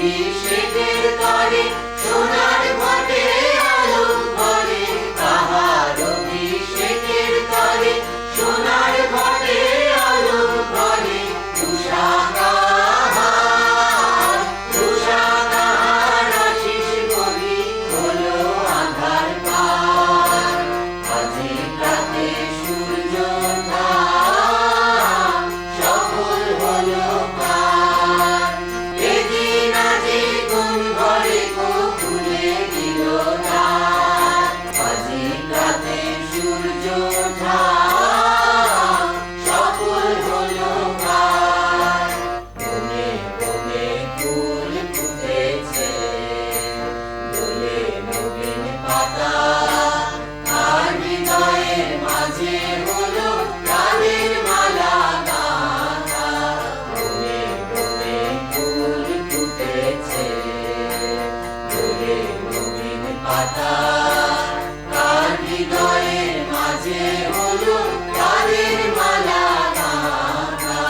অভিষেকের তরে সোনার ঘটে আলো ভরে, তাহার অভিষেকের তরে সোনার ঘটে আলো ভরে। উষা কাহার, উষা কাহার আশিস করি হলো আধার পার। আজি রাতে সূর্য ওঠা সফল হলো কার। এদিন আজি কোন ঘরে গো খুলে দিল দ্বার। আজি রাতে সূর্য ওঠা সফল হলো কার। বনে বনে ফুল ফুটেছে, দোলে নবীন পাতা, আর হৃদয়ের মাঝে হলো প্রাণের মালা গাঁথা। বনে বনে ফুল ফুটেছে, দোলে নবীন পাতা, আর হৃদয়ের মাঝে হলো প্রাণের মালা গাঁথা।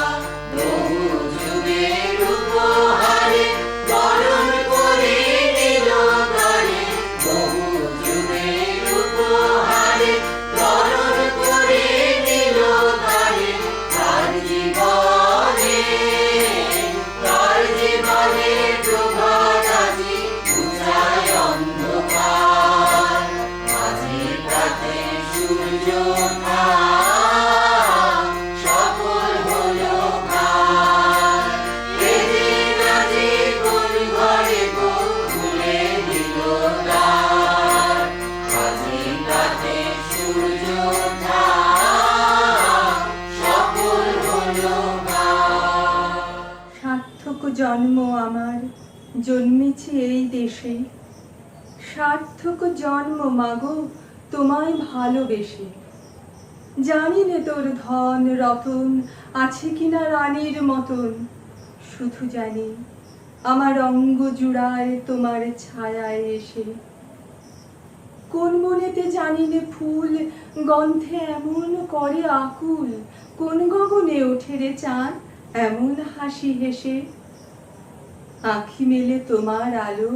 বহু যুগের উপহারে বরণ করে নিল ঘরে, বহু যুগের উপহারে বরণ করে নিল ঘরে। তার জীবনে, তার জীবনে প্রভাত আজি ঘুচায় অন্ধকার। আজি রাতে সূর্য ওঠা সফল হলো কার। এদিন আজি কোন ঘরে গো খুলে দিল দ্বার। আজি রাতে সূর্য ওঠা সফল হলো কার। সার্থক জন্ম আমার জন্মেছি এই দেশে, সার্থক জন্ম মাগো তোমায় ভালোবেসে। জানি নে তোর ধন রতন আছে কিনা রানীর মতন, শুধু জানি আমার অঙ্গ জুড়ায় তোমার ছায়ায় এসে। কোন মনেতে জানি নে ফুল গন্ধে এমন করে আকুল, কোন গগনে ওঠে রে চাঁদ এমন হাসি হেসে। আঁখি মেলে তোমার আলো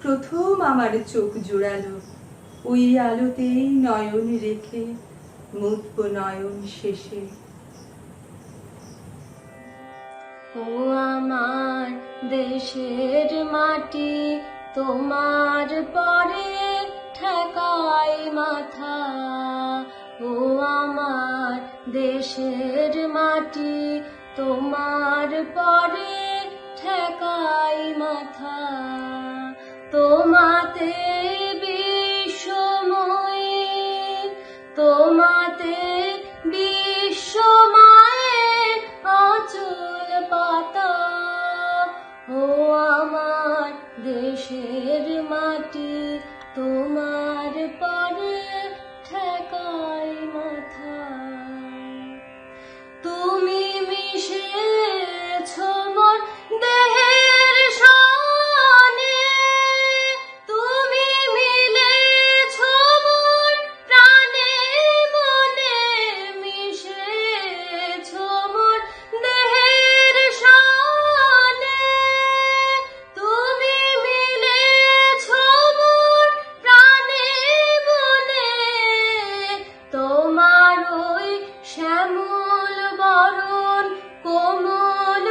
প্রথম আমার চোখ জোড়ালো, ওই আলোতেই নয়ন রেখে মুতব নয়ন শেষে। ও আমার দেশের মাটি, তোমার পরে ঠেকাই মাথা। ও আমার দেশের মাটি, তোমার পরে ঠেকাই মাথা। তোমাতে বিশ্বময়ী, তোমাতে বিশ্বমায়ের আঁচল পাতা। ও আমার দেশের মাটি, তোমার পরে ঠেকাই মাথা। তুমি মিশেছ মোর দেহের সনে, তুমি মিলেছ মোর প্রাণে মনে। মিশেছ মোর দেহের সনে, তুমি মিলেছ মোর প্রাণে মনে। তোমার ওই শ্যামল বরণ কোমল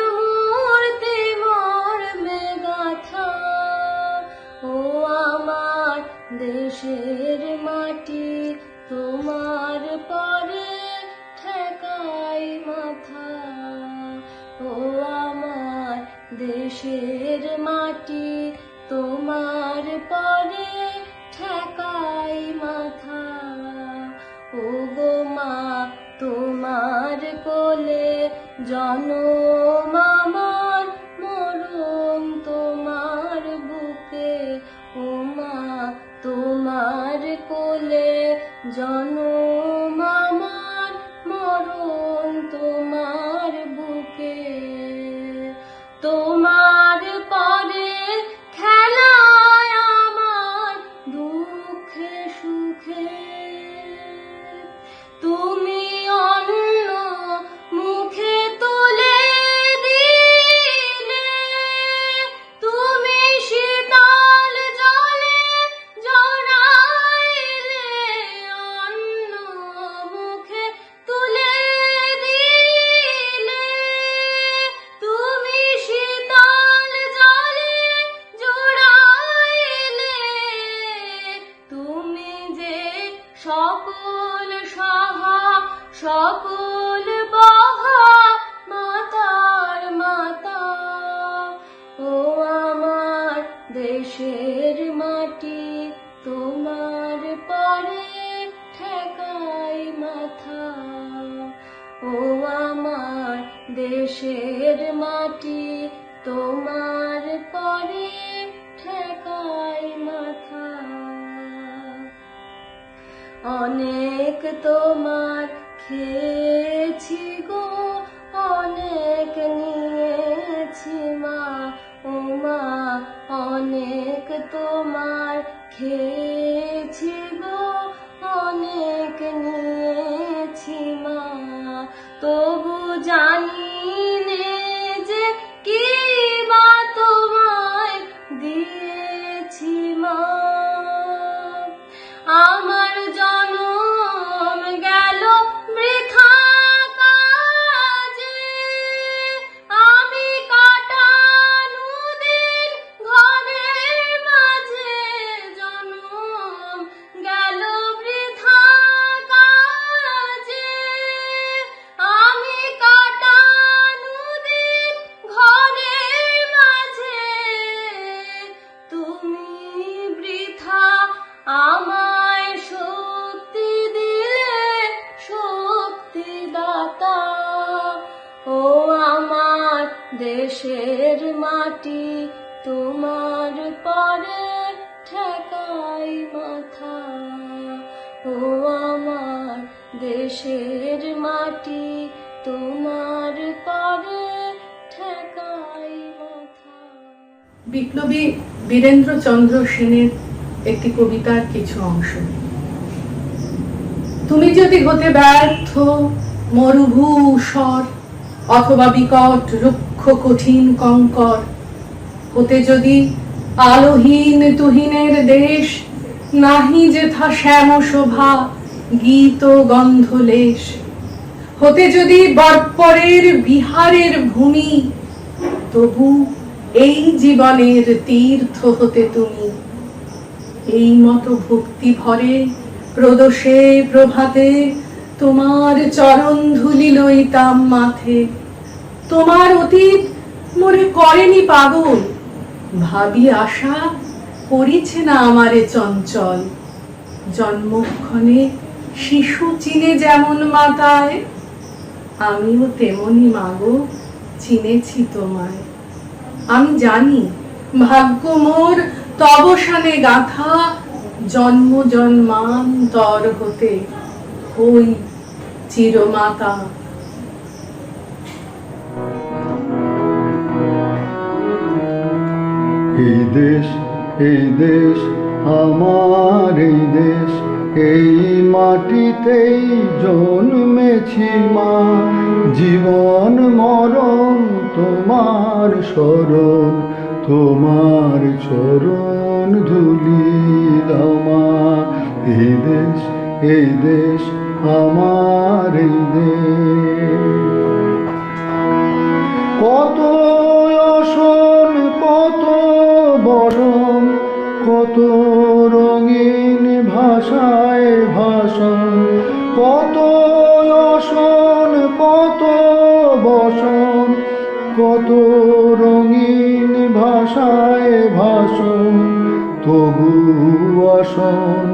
মূর্তি মর্মে গাথা। ও আমার দেশের মাটি, তোমার পরে ঠেকাই মাথা। ও আমার দেশের মাটি, তোমার পরে ঠেকাই মাথা। ও গো মা তোমার কোলে জনম আমার, মরণ তোমার বুকে। ও মা তোমার কোলে জনম আমার, মরণ তোমার বুকে। তোমার পরে খেলায় আমার দুঃখে সুখে। তুমি অন্য মুখে তুলে সকল বাহা মাতার মাতা। ও আমার দেশের মাটি তোমার পারে ঠেকাই মাথা। ও আমার দেশের মাটি তোমার পারে ঠেকাই মাথা। অনেক তোমার খেয়েছি গো, অনেক নিয়েছি মা। ও মা, অনেক তোমার খেয়েছি গো, অনেক নিয়েছি মা। তবু জানি নে যে কি বা তোমায় দিয়েছি মা। আমার জনম গেল বৃথা কাজে, আমি কাটানু দিন ঘরের মাঝে। জনম গেল বৃথা কাজে, আমি কাটানু দিন ঘরের মাঝে। তুমি বৃথা আমায় শক্তি দিলে শক্তিদাতা। ও আমার দেশের মাটি তোমার পারে ঠেকাই মাথা। ও আমার দেশের মাটি তোমার পারে ঠেকাই মাথা। বিপ্লবী বীরেন্দ্রচন্দ্র সেনের একটি কবিতার কিছু অংশ। তুমি যদি হতে ব্যর্থ মরুভূষর অথবা বিকট রুক্ষ কঠিন কঙ্কর, হতে যদি আলোহীন তুহিনের দেশ, নাহি যেথা শ্যাম শোভা গীত গন্ধলেশ, হতে যদি বর্পরের বিহারের ভূমি, তবু এই জীবনের তীর্থ হতে তুমি। এই মতো ভক্তি ভরে প্রদোষে প্রভাতে তোমার চরণ ধুলি লইতাম মাথে। তোমার অতীত মোরে করেনি পাগল, ভাবি আশা করিছে না আমারে চঞ্চল। জন্মক্ষণে শিশু চিনে যেমন মাতায়, আমিও তেমনি মাগো চিনেছি তোমায়। আমি জানি ভাগ্য মোর তবসানে গাথা, জন্ম জন্মান্তর হতে হই চিরমাতা। এই দেশ, এই দেশ আমার, এই দেশ, এই মাটিতেই জন্মেছি মা। জীবন মরণ তোমার শরণ, তোমার চরণ ধুলি দাও মা। এই দেশ, এই দেশ আমার, এই দেশ। কত আসন, কত বরণ, কত রঙিন ভাষায় ভাষণ। কত আসন, কত বসন, কত রঙিন ভাষায় ভাষণ। তবু আসন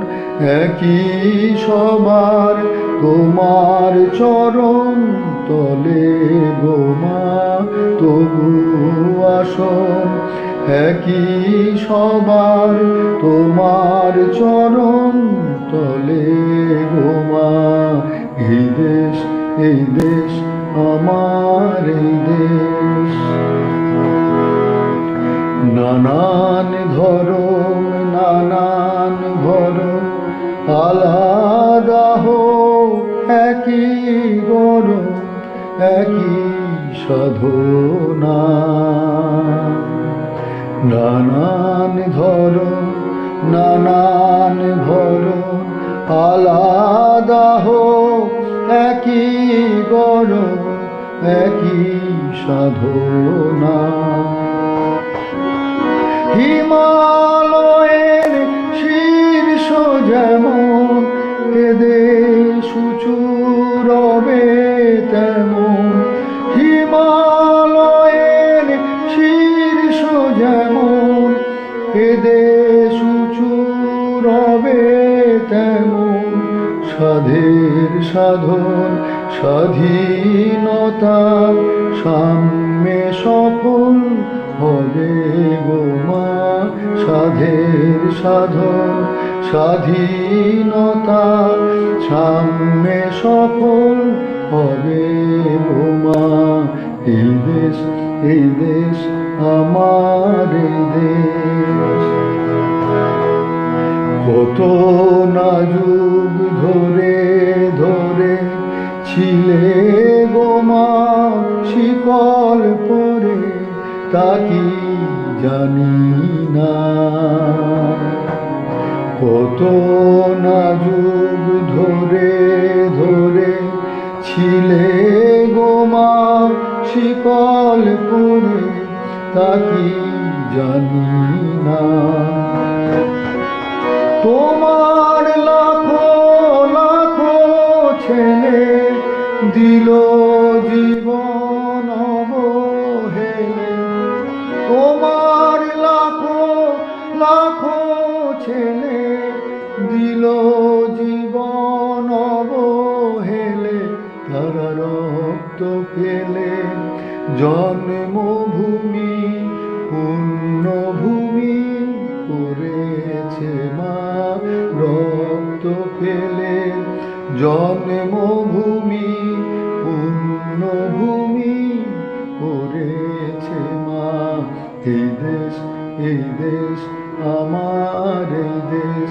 একই সবার, তোমার চরণ তলে গো মা। তবু আসন একই সবার, তোমার চরণ তলে গো মা। এই দেশ, এই দেশ আমার, এই দেশ। নানান ধরন, নানান ভরণ, আলাদা হোক একই গরম, একই সাধনা। নানান ধরন, নানান ভরণ, আলাদা হোক একই গরম, একই সাধনা। হিমালয়ের শীর্ষ যেমন এদেশ উঁচু রবে, এদেশ উঁচু রবে তেমন সাধের সাধন স্বাধীনতা সাম্যে সফল হবে গো মা। সাধের সাধন স্বাধীনতা সাম্যে সফল হবে গো মা। এই দেশ আমার এই দেশ। কত না যুগ ধরে ধরে ছিলে গো মা শিকল পরে, তা কি জানি না। কত না যুগ ধরে ধরে ছিলে গো মা শিকল পরে, তা কি জানি না। তোমার লাখো লাখো ছেলে দিল জীবন অবহেলে। তোমার লাখো লাখো ছেলে দিল জীবন অবহেলে, তারা রক্ত ফেলে জন্মভূমি পুণ্যভূমি করেছে মা। রক্ত ফেলে জন্মভূমি পুণ্যভূমি করেছে মা। এই দেশ আমার এই দেশ,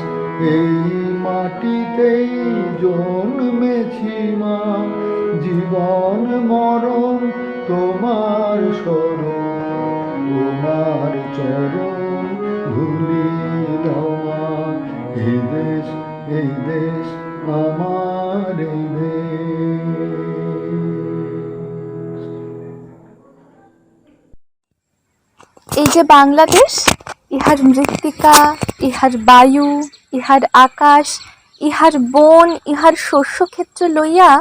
এই মাটিতেই জন্মেছি মা। জীবন মরণ তোমার শরণ, তোমার চরণ ধুলি দেওয়া। এই দেশ আমার এই দেশ। এই যে বাংলাদেশ, ইহার মৃত্তিকা, ইহার বায়ু, ইহার আকাশ, ইহার বন, ইহার শস্যক্ষেত্র লইয়া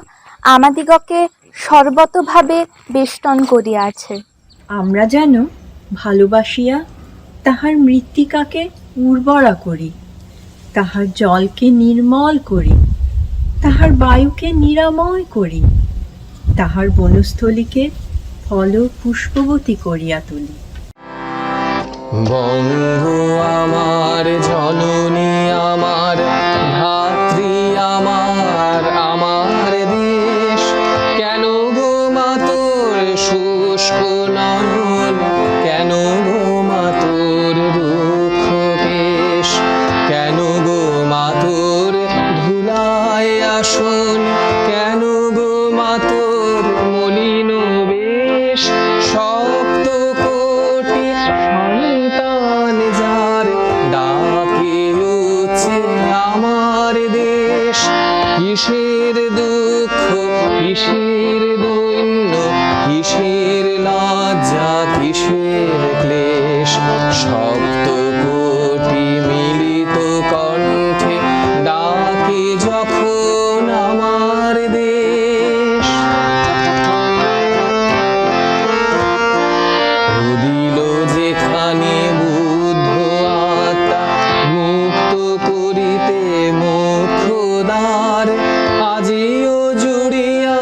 আমাদিগকে সর্বতভাবে বেষ্টন করিয়া আছে। আমরা যেন ভালোবাসিয়া তাহার মৃত্তিকাকে উর্বরা করি, তাহার জলকে নির্মল করি, তাহার বায়ুকে নিরাময় করি, তাহার বনস্থলীকে ফল পুষ্পবতী করিয়া তুলি। বঙ্গো আমার জননী আমার ধাত্রী আমার আমার দেশ, কেন গো মা তোর শুষ্ক নয়ন, কেন গো মা তোর রুক্ষ কেশ, কেন গো মা তোর ধুলায় আসন, কেন গো মা তোর মলিন বেশ। সপ্ত কোটি সন্তান যার ডাকে উঠছে আমার দেশ, কিসের দুঃখ কিসের দৈন্য, কিসের লজ্জা কিসের ক্লেশ। সপ্ত কোটি মিলিত কণ্ঠে ডাকে যখন আমার দেশ। দিল যেখানে বুদ্ধ আত্মা মুক্ত করিতে মোক্ষদ্বার, আজিও জুড়িয়া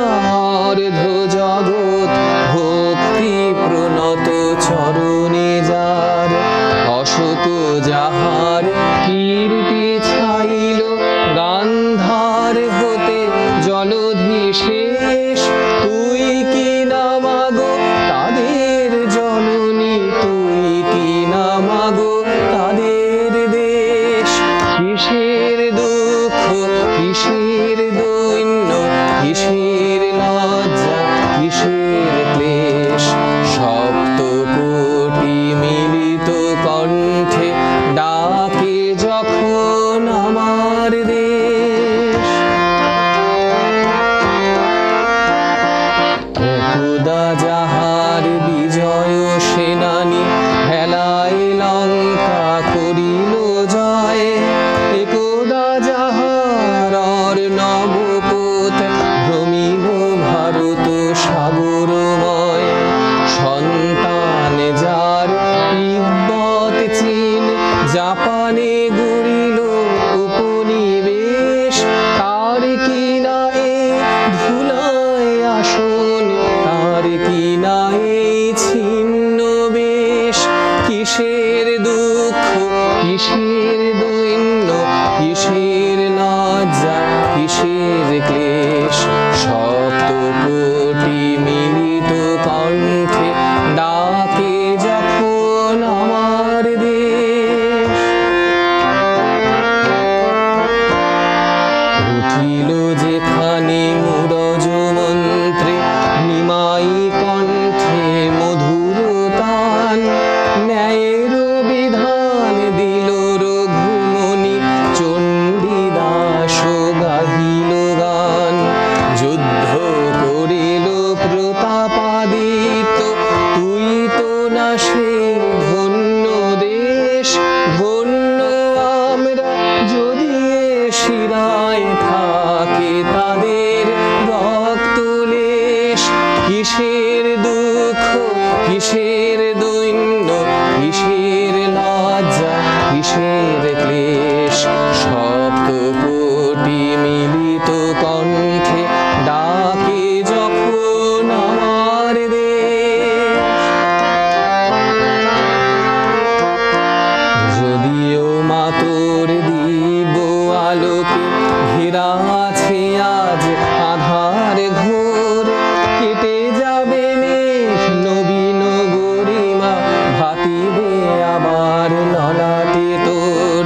অর্ধ জগৎ ভক্তি প্রণত চরণে যার। অশোক যাহার কীর্তি ছাইল গান্ধার হতে জলধি শেষ, তুই কি না মাগো তাদের জননী, তুই কি না মাগো তাদের দেশ। কিসের দুঃখ কিসের দৈন্য, কিসের লজ্জা কিসের ক্লেশ। সপ্ত কোটি মিলিত কণ্ঠে ডাকে যখন আমার দেশ। একদা যাহার বিজয় সেনানী হেলায় লঙ্কা করিল জয়, একদা যাহার অর্ণবপোত ভ্রমিল ভারত সাগরময়। সন্তান যার তিব্বত চীন জাপানে গড়িল উপনিবেশ, তার কি নাই ধুলায় আসন, তার কি নাই ছিন্ন বেশ। কিসের দুঃখ, কিসের দৈন্য, কিসের লজ্জা, কিসের ক্লেশ, সপ্ত কোটি মিলিত কণ্ঠে ডাকে যখন আমার দেশ। উঠিল যেখানে মুরজ মন্ত্রে, নিমাই কণ্ঠে মধুর তান, ন্যায়ের বিধান দিল রঘুমণি, চণ্ডীদাস গাহিল গান। যুদ্ধ করিল প্রতাপাদিত্য, তুই তো না সে ধন্য দেশ, ধন্য আমরা যদি এ শিরায় থাকে তাদের রক্তলেশ। কিসের দুঃখ, কিসের দৈন্য, কিসের লজ্জা, কিসের ক্লেশ, সপ্ত কোটি মিলিত কণ্ঠে ডাকে যখন আমার দেশ। যদিও মাতর দিব্য আলোকে ঘেরা আছে আজ আধার ঘোর, কেটে যাবে মেঘ নবীন গরিমা, ভাতিবে আবার ললাটে তোর।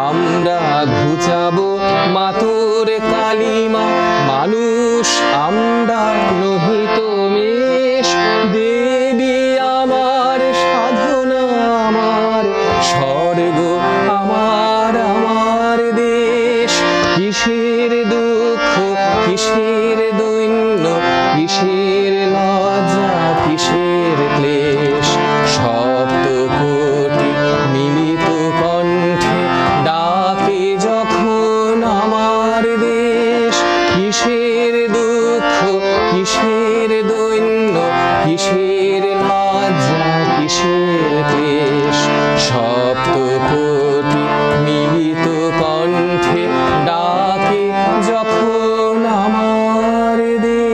আমরা ঘুচাবো মাতর কালিমা, মানুষ আমরা নহিত মেষ। দেবী আমার সাধনা, আমার স্বর্গ, আমার আমার দেশ। কিসের দুঃখ, কিসের দৈন্য, কিসের লজ্জা, কিসের ক্লেশ, সপ্ত কোটি মিলিত কণ্ঠে ডাকে যখন আমার দেশ। কিসের দুঃখ, কিসের দৈন্য, কিসের লজ্জা, কিসের ক্লেশ, সপ্ত কোটি মিলিত কণ্ঠে ডাকে যখন আমার দেশ।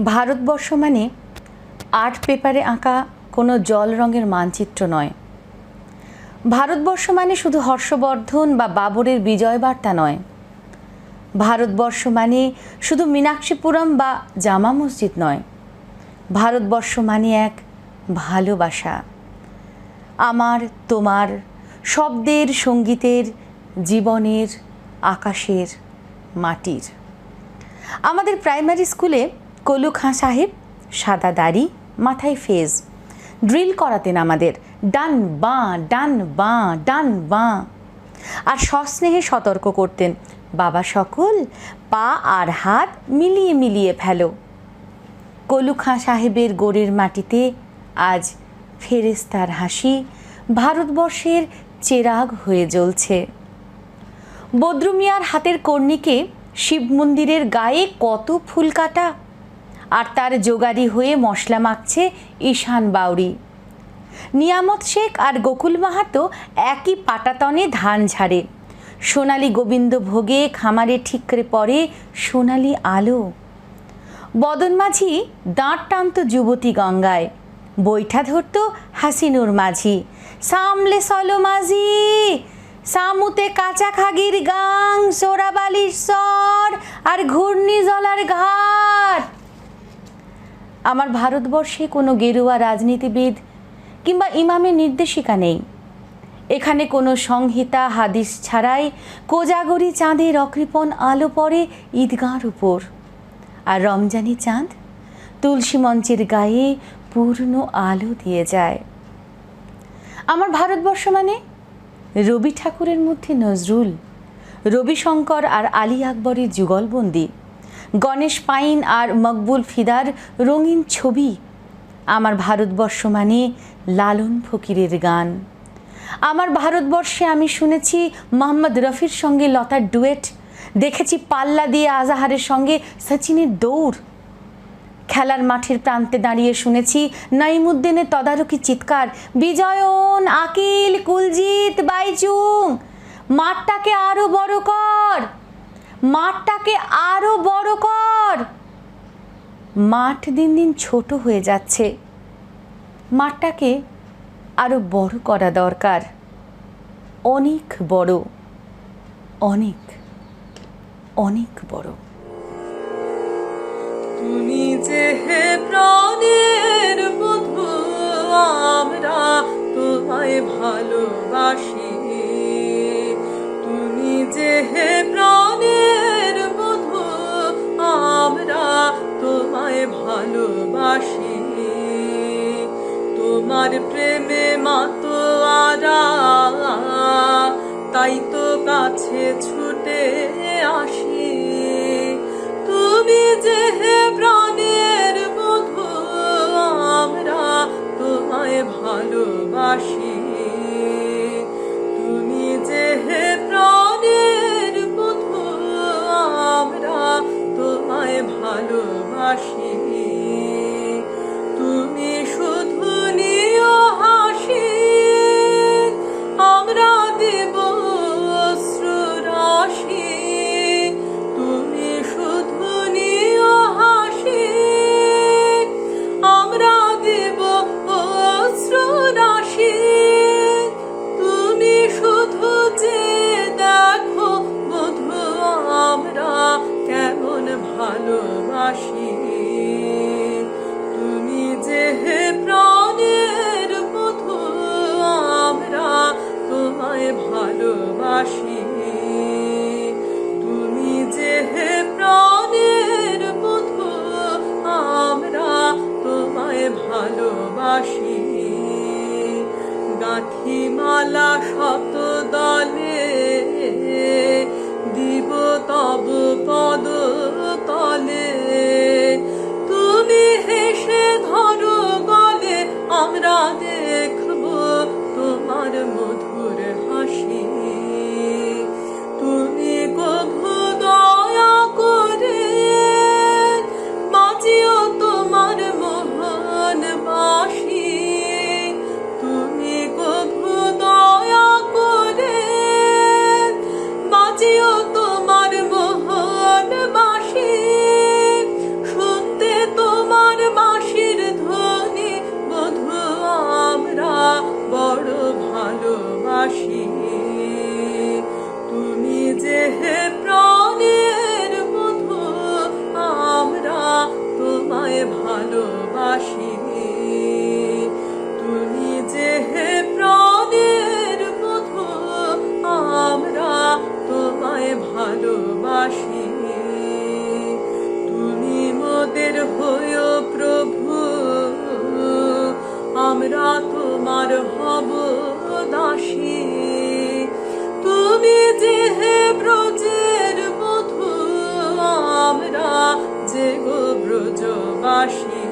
ভারতবর্ষ মানে আর্ট পেপারে আঁকা কোনো জল রঙের মানচিত্র নয়। ভারতবর্ষ মানে শুধু হর্ষবর্ধন বা বাবরের বিজয় বার্তা নয়। ভারতবর্ষ মানে শুধু মীনাক্ষীপুরম বা জামা মসজিদ নয়। ভারতবর্ষ মানে এক ভালোবাসা, আমার তোমার, শব্দের, সঙ্গীতের, জীবনের, আকাশের, মাটির। আমাদের প্রাইমারি স্কুলে কলু খাঁ সাহেব সাদা দাড়ি, মাথায় ফেজ, ড্রিল করাতেন আমাদের, ডান বাঁ ডান বাঁ ডান বাঁ, আর সস্নেহে সতর্ক করতেন, বাবা সকল পা আর হাত মিলিয়ে মিলিয়ে ফেলো। কলু খাঁ সাহেবের গোড়ের মাটিতে আজ ফেরেস্তার হাসি ভারতবর্ষের চেরাগ হয়ে জ্বলছে। বদরু মিয়ার হাতের কর্ণিকে শিব মন্দিরের গায়ে কত ফুল কাটা, আর তার জোগাড়ি হয়ে মশলা মাখছে ঈশান বাউরি। নিয়ামত শেখ আর গোকুল মাহাতো একই পাটাতনে ধান ঝাড়ে। সোনালি গোবিন্দ ভোগে খামারে ঠিকরে পড়ে সোনালি আলো। বদন মাঝি দাঁত টানত যুবতী গঙ্গায়, বৈঠা ধরত হাসিনুর মাঝি। সামলে সলো মাঝি, সামুতে কাঁচা খাগির গাং, সোরাবালির স্বর আর ঘূর্ণি জলার ঘাট। আমার ভারতবর্ষে কোনো গেরুয়া রাজনীতিবিদ কিংবা ইমামের নির্দেশিকা নেই। এখানে কোনো সংহিতা হাদিস ছাড়াই কোজাগরি চাঁদের অকৃপণ আলো পড়ে ঈদগাঁর উপর, আর রমজানি চাঁদ তুলসী মঞ্চের গায়ে পূর্ণ আলো দিয়ে যায়। আমার ভারতবর্ষ মানে রবি ঠাকুরের মধ্যে নজরুল, রবিশঙ্কর আর আলী আকবরের যুগলবন্দি, গণেশ পাইন আর মকবুল ফিদার রঙিন ছবি। আমার ভারতবর্ষ মানে লালন ফকিরের গান। আমার ভারতবর্ষে আমি শুনেছি মোহাম্মদ রফির সঙ্গে লতার ডুয়েট, দেখেছি পাল্লা দিয়ে আজাহারের সঙ্গে সচিনের দৌড়, খেলার মাঠের প্রান্তে দাঁড়িয়ে শুনেছি নাইমুদ্দিনের তদারকি চিৎকার, বিজয়ন, আকিল, কুলজিৎ, বাইচুং, মাঠটাকে আরো বড় কর, মাঠটাকে আরো বড় কর। মাঠ দিন দিন ছোট হয়ে যাচ্ছে, মাঠটাকে আরো বড় করা দরকার, অনেক বড়, অনেক অনেক বড়। তুমি যে হে প্রাণের বধূ, আমরা তোমায় ভালোবাসি। তুমি যে হে প্রাণের বধূ, আমরা তোমায় ভালোবাসি। তোমার প্রেমে মাতোয়ারা, তাই তো কাছে ছুটে আসি। তুমি যে হে প্রাণের বধূ, আমরা তোমায় ভালোবাসি। তুমি যে হে প্রাণের বধূ, আমরা তোমায় ভালোবাসি। তুমি শুধু নিও হাসি, আমরা দেব অশ্রু রাশি। তুমি শুধু নিও হাসি, আমরা দেব অশ্রু রাশি। তুমি শুধু যে দেখো বধূ, আমরা কেমন ভালোবাসি। তুমি যে হে প্রাণের বধূ, আমরা তোমায় ভালোবাসি। তুমি যে হে প্রাণের বধূ, আমরা তোমায় ভালোবাসি। গাঁথিমালা শত দলে, দিব তব পদ তলে। তুমি হেসে ধরো গলে, আমরা দেখব তোমার মধুর হাসি। তুমি কভু দয়া করে বাজিও তোমার মোহন বাসি। তুমি কভু দয়া করে বাজিও তোমার মোহন বাসি। শুনতে তোমার বাঁশির ধ্বনি বধূ, আমরা বড় ভালোবাসি। তুমি যে হে প্রাণের বধূ, আমরা তোমায় ভালোবাসি। তুমি যে হে প্রাণের বধূ, আমরা তোমায় ভালোবাসি। তুমি মোদের হয়ো প্রভু, আমরা তোমার হব দাসী। তুমি যে হে ব্রজের বধূ, আমরা যে গো ব্রজবাসী।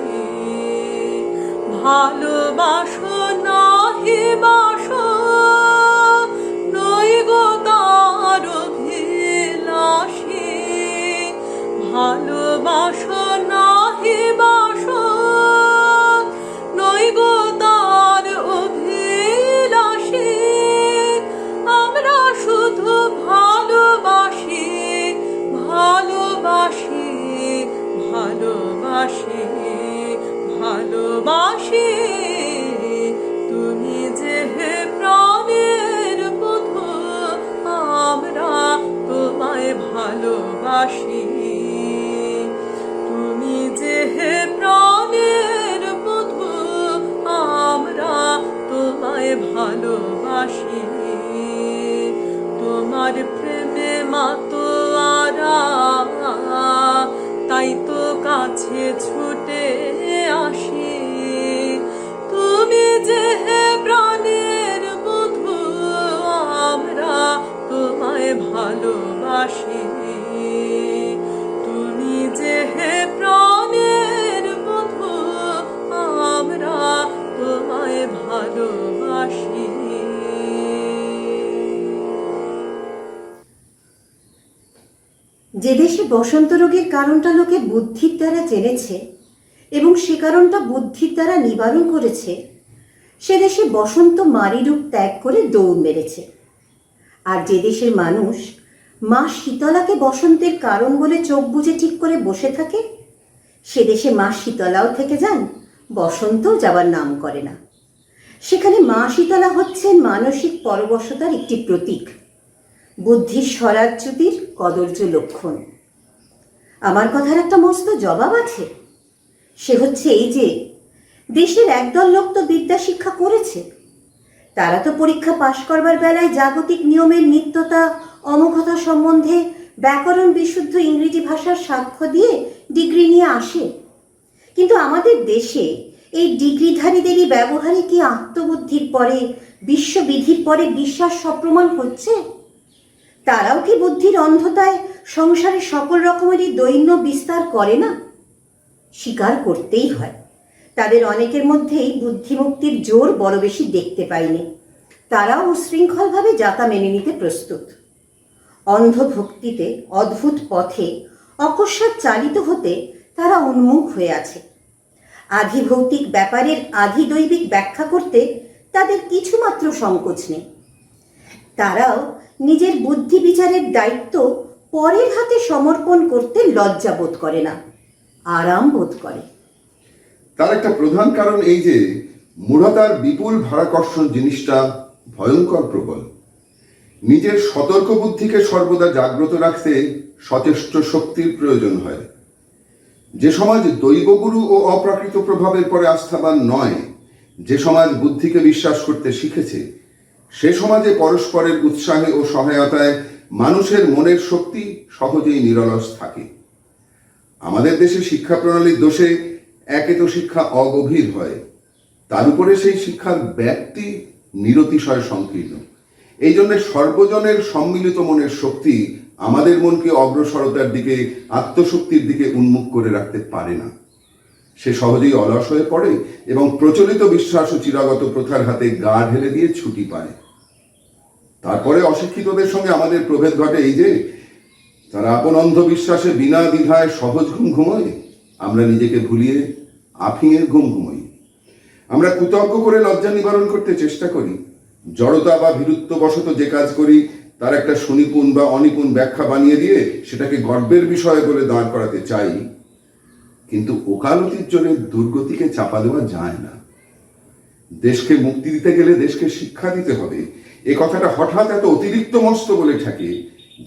ভালোবাসো নাহি বাসো, নই গো তার অভিলাষী। ভালোবাসো নাহি বাসো, নই গো তার অভিলাষী। আমরা শুধু ভালোবাসি, ভালোবাসি, ভালোবাসি, ভালোবাসি। তুমি যে হে প্রাণের বধূ, আমরা তোমায় ভালোবাসি। তুমি যে হে প্রাণের বধূ, আমরা তোমায় ভালোবাসি। তোমার প্রেমে মাতোয়ারা, তাই তো কাছে ছুটে আসি। তুমি যে হে প্রাণের বধূ, আমরা তোমায় ভালোবাসি। তুমি যে হে প্রাণের বধূ, আমরা তোমায় ভালোবাসি। যে দেশে বসন্ত রোগের কারণটা লোকে বুদ্ধির দ্বারা জেনেছে, এবং সে কারণটা বুদ্ধির দ্বারা নিবারণ করেছে, সে দেশে বসন্ত মারি রূপ ত্যাগ করে দৌড় মেরেছে। আর যে দেশের মানুষ মা শীতলাকে বসন্তের কারণ বলে চোখ বুজে ঠিক করে বসে থাকে, সে দেশে মা শীতলাও থেকে যান, বসন্তও যাবার নাম করে না। সেখানে মা শীতলা হচ্ছেন মানসিক পরবশতার একটি প্রতীক, বুদ্ধির স্বরাজ্যতির কদর্য লক্ষণ। আমার কথার একটা মস্ত জবাব আছে, সে হচ্ছে এই যে দেশের একদল লোক তো বিদ্যা শিক্ষা করেছে, তারা তো পরীক্ষা পাশ করবার বেলায় জাগতিক নিয়মের নিত্যতা অমোঘতা সম্বন্ধে ব্যাকরণ বিশুদ্ধ ইংরেজি ভাষার সাক্ষ্য দিয়ে ডিগ্রি নিয়ে আসে। কিন্তু আমাদের দেশে এই ডিগ্রিধারীদেরই ব্যবহারে কি আত্মবুদ্ধির পরে, বিশ্ববিধির পরে বিশ্বাস সপ্রমাণ হচ্ছে? তারাও কি বুদ্ধির অন্ধতায় সংসারে সকল রকমেরই দৈন্য বিস্তার করে না? স্বীকার করতেই হয়, তাদের অনেকের মধ্যেই বুদ্ধিমুক্তির জোর বড় বেশি দেখতে পাইনি। তারাও উশৃঙ্খলভাবে যাতা মেনে নিতে প্রস্তুত। অন্ধ ভক্তিতে, অদ্ভুত পথে অকস্মাৎ চালিত হতে তারা উন্মুখ হয়ে আছে। আধিভৌতিক ব্যাপারের আধিদৈবিক ব্যাখ্যা করতে তাদের কিছুমাত্র সংকোচ নেই। তারাও নিজের বুদ্ধি বিচারের দায়িত্ব পরের হাতে সমর্পণ করতে লজ্জা বোধ করে না, আরাম বোধ করে। তার একটা প্রধান কারণ এই যে মূঢ়তার বিপুল ভারাকর্ষণ জিনিসটা ভয়ঙ্কর প্রবল। নিজের সতর্ক বুদ্ধিকে সর্বদা জাগ্রত রাখতে সচেষ্ট শক্তির প্রয়োজন হয়। যে সমাজ দৈবগুরু ও অপ্রাকৃত প্রভাবের পরে আস্থাবান নয়, যে সমাজ বুদ্ধিকে বিশ্বাস করতে শিখেছে, সে সমাজে পরস্পরের উৎসাহে ও সহায়তায় মানুষের মনের শক্তি সহজেই নিরলস থাকে। আমাদের দেশে শিক্ষা প্রণালীর দোষে একে তো শিক্ষা অগভীর হয়, তার উপরে সেই শিক্ষার ব্যাপ্তি নিরতিশয় সংকীর্ণ। এই জন্য সর্বজনের সম্মিলিত মনের শক্তি আমাদের মনকে অগ্রসরতার দিকে, আত্মশক্তির দিকে উন্মুখ করে রাখতে পারে না। সে সহজেই অলস হয়ে পড়ে এবং প্রচলিত বিশ্বাস ও চিরাগত প্রথার হাতে গা ঢেলে দিয়ে ছুটি পায়। তারপরে অশিক্ষিতদের সঙ্গে আমাদের প্রভেদ ঘটে এই যে তারা আপন অন্ধবিশ্বাসে বিনা দ্বিধায় সহজ ঘুম ঘুমোয়, আমরা নিজেকে ভুলিয়ে আফিংয়ের ঘুম ঘুমোই। আমরা কুতর্ক করে লজ্জা নিবারণ করতে চেষ্টা করি, জড়তা বা ভীরুত্ববশত যে কাজ করি তার একটা সুনিপুণ বা অনিপুণ ব্যাখ্যা বানিয়ে দিয়ে সেটাকে গর্বের বিষয় বলে দাঁড় করাতে চাই। কিন্তু ওকালতির জন্য দুর্গতিকে চাপা দেওয়া যায় না। দেশকে মুক্তি দিতে গেলে দেশকে শিক্ষা দিতে হবে, এ কথাটা হঠাৎ এত অতিরিক্ত মস্ত বলে থাকে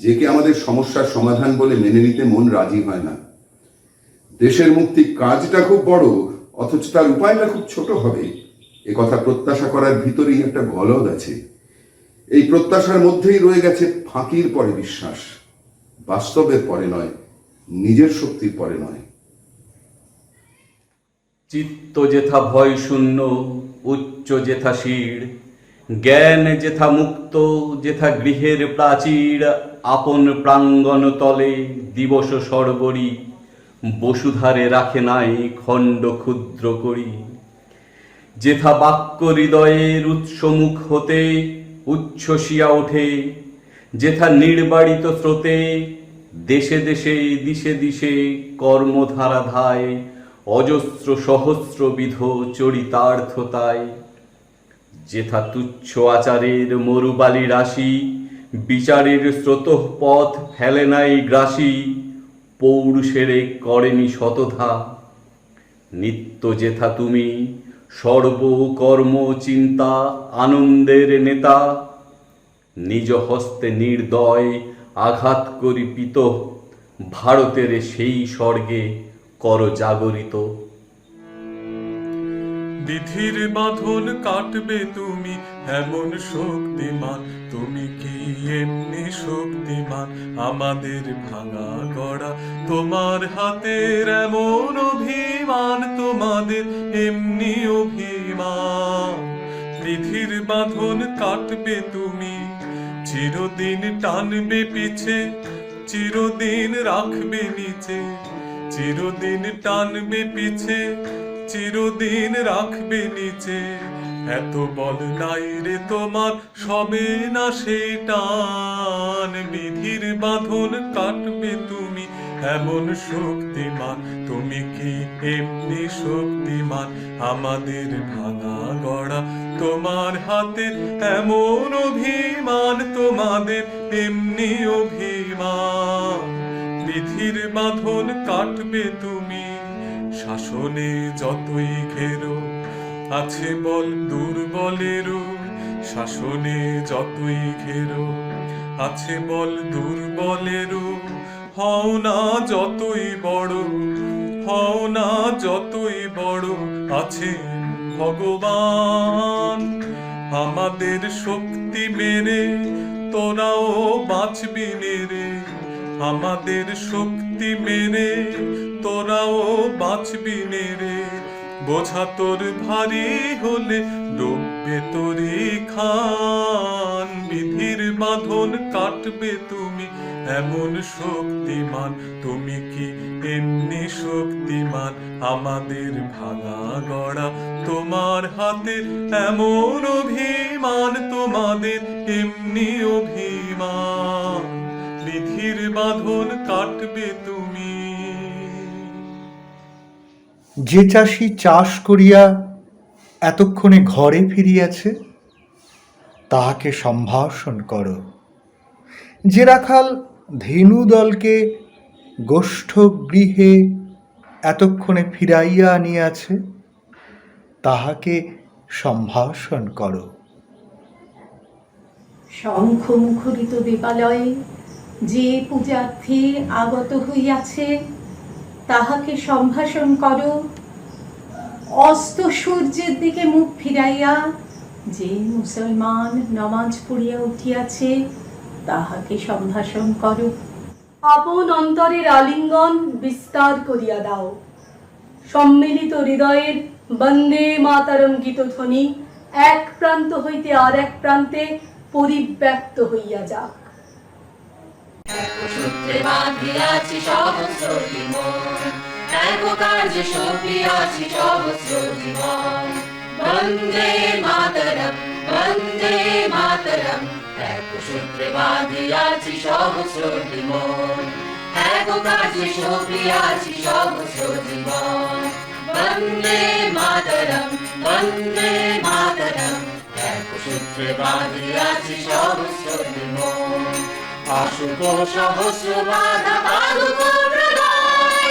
যে কে আমাদের সমস্যার সমাধান বলে মেনে নিতে মন রাজি হয় না। দেশের মুক্তি কাজটা খুব বড়, অথচ তার উপায়টা খুব ছোট হবে, এ কথা প্রত্যাশা করার ভিতরেই একটা গলদ আছে। এই প্রত্যাশার মধ্যেই রয়ে গেছে ফাঁকির পরে বিশ্বাস, বাস্তবের পরে নয়, নিজের শক্তির পরে নয়। চিত্ত যেথা ভয় শূন্য, উচ্চ যেথা শির, জ্ঞান যেথা মুক্ত, যেথা গৃহের প্রাচীর, আপন প্রাঙ্গণ তলে দিবস সর্বরি, বসুধারে রাখে নাই খণ্ড ক্ষুদ্র করি। যেথা বাক্য হৃদয়ের উৎসমুখ হতে উচ্ছ্বসিয়া ওঠে, যেথা নির্বাড়িত স্রোতে দেশে দেশে দিশে দিশে কর্মধারা ধায়, অজস্র সহস্রবিধ চরিতার্থতায়। যেথা তুচ্ছ আচারের মরুবালি রাশি, বিচারের স্রোতঃপথ ফেলে নাই গ্রাসী, পৌরুষেরে করেনি শতধা। নিত্য যেথা তুমি সর্বকর্ম চিন্তা আনন্দের নেতা, নিজ হস্তে নির্দয় আঘাত করি পিত, ভারতের সেই স্বর্গে কর জাগরিত। বিধির বাঁধন কাটবে তুমি এমন শক্তিমান, তুমি কি এমনি শক্তিমান? আমাদের ভাঙা গড়া তোমার হাতের এমন অভিমান, তোমাদের এমনি অভিমান। বিধির বাঁধন কাটবে তুমি, চিরদিন টানবে পিছে, চিরদিন রাখবে নিচে, চিরদিন টানবে পিছে, চিরদিন রাখবে নিচে। এত বল নাই রে তোমার, সবে না সেই টান। বিধির বাঁধন কাটবে তুমি এমন শক্তিমান তুমি কি এমনি শক্তিমান আমাদের ভাঙা গড়া তোমার হাতে এমন অভিমান তোমাদের এমনি অভিমান বিধির বাঁধন কাটবে তুমি শাসনে যতই ঘেরো আছে বল দুর্বলেরও শাসনে যতই ঘেরো আছে বল দুর্বলেরও হও না যতই বড় হও না যতই বড় আছে ভগবান আমাদের শক্তি মেরে তোরাও বাঁচবি রে আমাদের শক্তি মেরে তোরাও বাঁচবি রে বোঝা তোর ভারী হলে ডুববে তোরি খান বিধির বাঁধন কাটবে তুমি এমন শক্তিমান তুমি কি এমনি শক্তিমান আমাদের ভাঙা গড়া তোমার হাতে এমন অভিমান তোমাদের এমনি অভিমান বিধির বাঁধন কাটবে তুমি যে চাষি চাষ করিয়া এতক্ষণে ঘরে ফিরিয়াছে তাহাকে সম্ভাষণ করো। যে রাখাল ধেনু দলকে গোষ্ঠ গৃহে এতক্ষণে ফিরাইয়া আনিয়াছে তাহাকে সম্ভাষণ করো। শঙ্খ মুখরিত দেবালয়ে যে পূজার্থী আগত হইয়াছে তাহাকে সম্ভাষণ করো। অস্ত সূর্যের দিকে মুখ ফিরাইয়া যে মুসলমান নমাজ পড়িয়া উঠিয়াছে তাহাকে সম্ভাষণ করো। আপন অন্তরের আলিঙ্গন বিস্তার করিয়া দাও। সম্মিলিত হৃদয়ের বন্দে মাতরম গীতধ্বনি এক প্রান্ত হইতে আর এক প্রান্তে পরিব্যাপ্ত হইয়া যাক। সূত্রে বাঁধিয়াছি সহস্র জীবন, এক কার্যে সপিয়াছি সহস্র জীবন। বন্দে মাতরম বন্দে মাতরম, এক সূত্রে বাঁধিয়াছি সহস্র জীবন, এক কার্যে সপিয়াছি সহস্র জীবন। বন্দে মাতরম বন্দে মাতরম, এক সূত্রে বাঁধিয়াছি সহস্র জীবন। আসুক সহস্র বাধা বাধুক প্রলয়,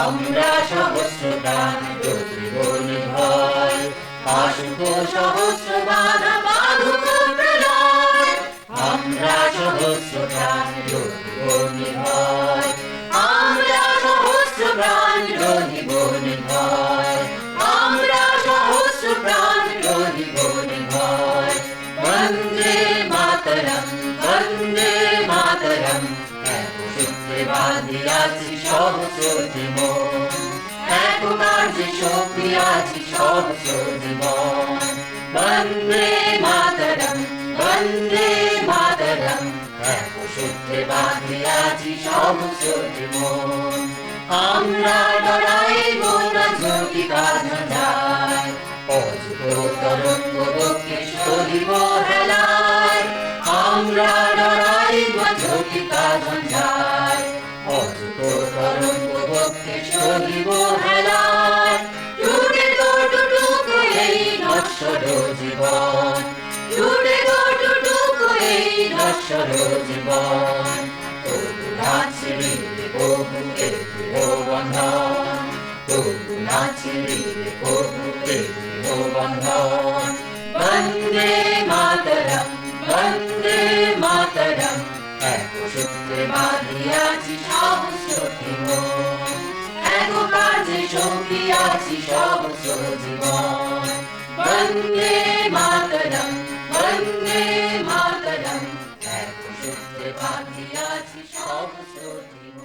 আমরা সহস্রদান জ্যোতিব নির্ভয়। আসুক সহস্র বাধা বাধুক প্রলয়, আমরা সহস্রদান জ্যোতিব নির্ভয়। আমরা সহস্র প্রাণ রহিব নির্ভয়, আমরা সহস্র প্রাণ রহিব নির্ভয়। বন্দে মাতরম বন্দে মাতরম, এক সূত্রে বাঁধিয়াছি সহস্র জীবন, এক কার্যে সপিয়াছি সহস্র জীবন। বন্দে মাতরম বন্দে মাতরম, এক সূত্রে বাঁধিয়াছি সহস্র জীবন। আমরা ডরাইব না ঝটিকা ঝঞ্ঝায়, অযুত তরঙ্গ বক্ষে সরিব হেলায়। আমরা ডরাইব ঝটিকা ঝঞ্ঝায়, অযুত তরঙ্গ বক্ষে সরিব হেলায়। টুটে তো টুটুক এই নশ্বর জীবন, টুটে তো টুটুক এই নশ্বর জীবন। তবু না ছিড়িলে কবুকে বন্ধন, তবু না ছিড়িলে কবুকে বন্ধন। বন্দে মাতরম বন্দে মাতরম, এক সূত্রে বাঁধিয়াছি সহস্র জীবন, এক কার্যে সপিয়াছি সহস্র জীবন। বন্দে মাতরম বন্দে মাতরম, এক সূত্রে বাঁধিয়াছি সহস্র জীবন।